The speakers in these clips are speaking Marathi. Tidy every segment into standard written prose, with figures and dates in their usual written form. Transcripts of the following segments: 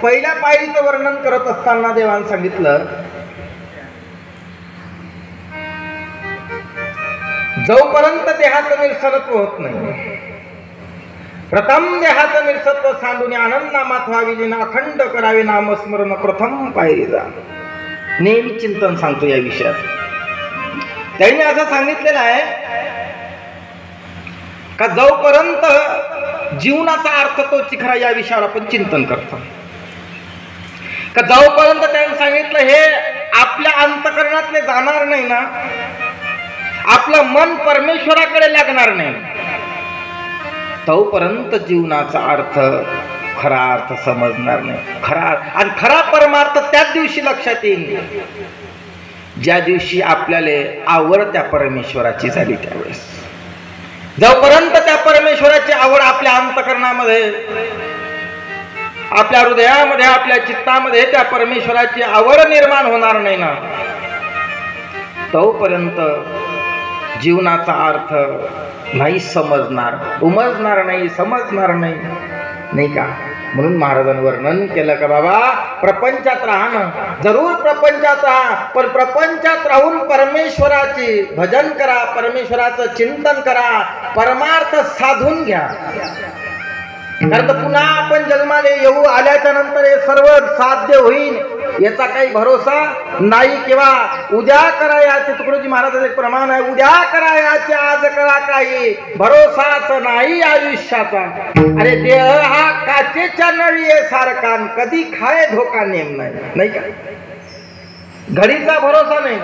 पहिल्या पायरीचं वर्णन करत असताना देवानं सांगितलं, जोपर्यंत देहाचं निरसनत्व होत नाही, प्रथम देहाचं निरसत्व सांडून आनंदनामात व्हावी लीन, अखंड करावे नामस्मरण प्रथम पायरी जा. नेहमी चिंतन सांगतो या विषयात. त्यांनी असं सांगितलेलं आहे का जोपर्यंत जीवनाचा अर्थ तो चिखरा या विषयावर आपण चिंतन करतो, का जोपर्यंत त्यांनी सांगितलं हे आपल्या अंतःकरणातले जाणार नाही ना, आपलं मन परमेश्वराकडे लागणार नाही, तोपर्यंत जीवनाचा अर्थ खरा अर्थ समजणार नाही. खरा परमार्थ त्याच दिवशी लक्षात येईल ज्या दिवशी आपल्याला आवड त्या परमेश्वराची झाली. त्यावेळेस जोपर्यंत त्या परमेश्वराची आवड आपल्या अंतःकरणामध्ये, आपल्या हृदयामध्ये, आपल्या चित्तामध्ये त्या परमेश्वराची आवड निर्माण होणार नाही ना, तोपर्यंत जीवनाचा अर्थ नाही समजणार, उमजणार नाही, समजणार नाही, नाही का. म्हणून महाराजांनी वर्णन केलं का बाबा प्रपंचात राहणं, जरूर प्रपंचात राहा, पण प्रपंचात राहून परमेश्वराचे भजन करा, परमेश्वराचं चिंतन करा, परमार्थ साधून घ्या. कारण पुन्हा आपण जन्माला येऊ आल्याच्या नंतर हे सर्व साध्य होईल याचा काही भरोसा नाही. किंवा उद्या करायचे, तुकडोजी महाराजांचं एक प्रमाण आहे, उद्या करायचे आज करा काही, भरोसाच नाही आयुष्याचा. अरे देह हा काचेच्या नळीये सारखा, कधी खाय धोका नेम नाही, नाही का. घडीचा भरोसा नाही,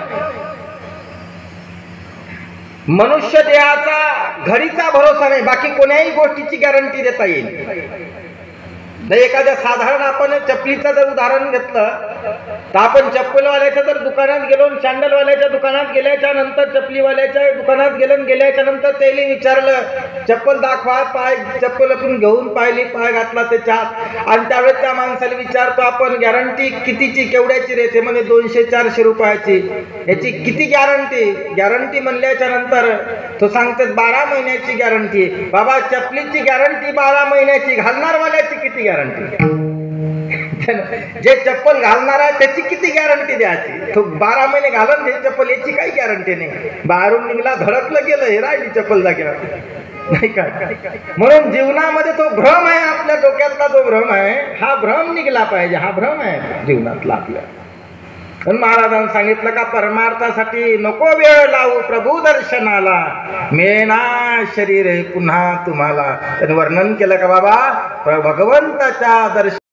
मनुष्य देहाचा घडीचा भरोसा नाही, बाकी कोण्याही गोष्टीची गॅरंटी देता येईल. एखाद्या साधारण आपण चपलीचं जर उदाहरण घेतलं तर आपण चप्पलवाल्याच्या जर दुकानात गेलो, सँडलवाल्याच्या दुकानात गेल्याच्या नंतर, चपलीवाल्याच्या दुकानात गेल्याच्या नंतर त्याला विचारलं चप्पल दाखवा, पाय चप्पल आपण घेऊन पाहिली, पाय घातला त्याच्यात, आणि त्यावेळेस त्या माणसाला विचारतो आपण गॅरंटी कितीची, केवढ्याची रे? ते म्हणे 200-400 रुपयाची. याची किती गॅरंटी? गॅरंटी म्हणल्याच्या नंतर तो सांगतात 12 महिन्याची गॅरंटी. बाबा चपलीची गॅरंटी 12 महिन्याची, घालणारवाल्याची किती गॅरंटी? जे चप्पल घालणार आहे त्याची किती गॅरंटी द्यायची? तो 12 महिने घालून जे चप्पल, याची काही गॅरंटी नाही. बाहेरून निघला, धडकलं गेलं, हे राहिली चप्पल जागेवर, नाही का. म्हणून जीवनामध्ये तो भ्रम आहे, आपल्या डोक्यातला जो भ्रम आहे, हा भ्रम निघला पाहिजे. हा भ्रम आहे जीवनातला आपल्या. पण महाराजांनी सांगितलं का परमार्थासाठी नको वेळ लावू, प्रभू दर्शनाला मिळेना शरीर पुन्हा तुम्हाला. त्यांनी वर्णन केलं का बाबा भगवंताच्या दर्शन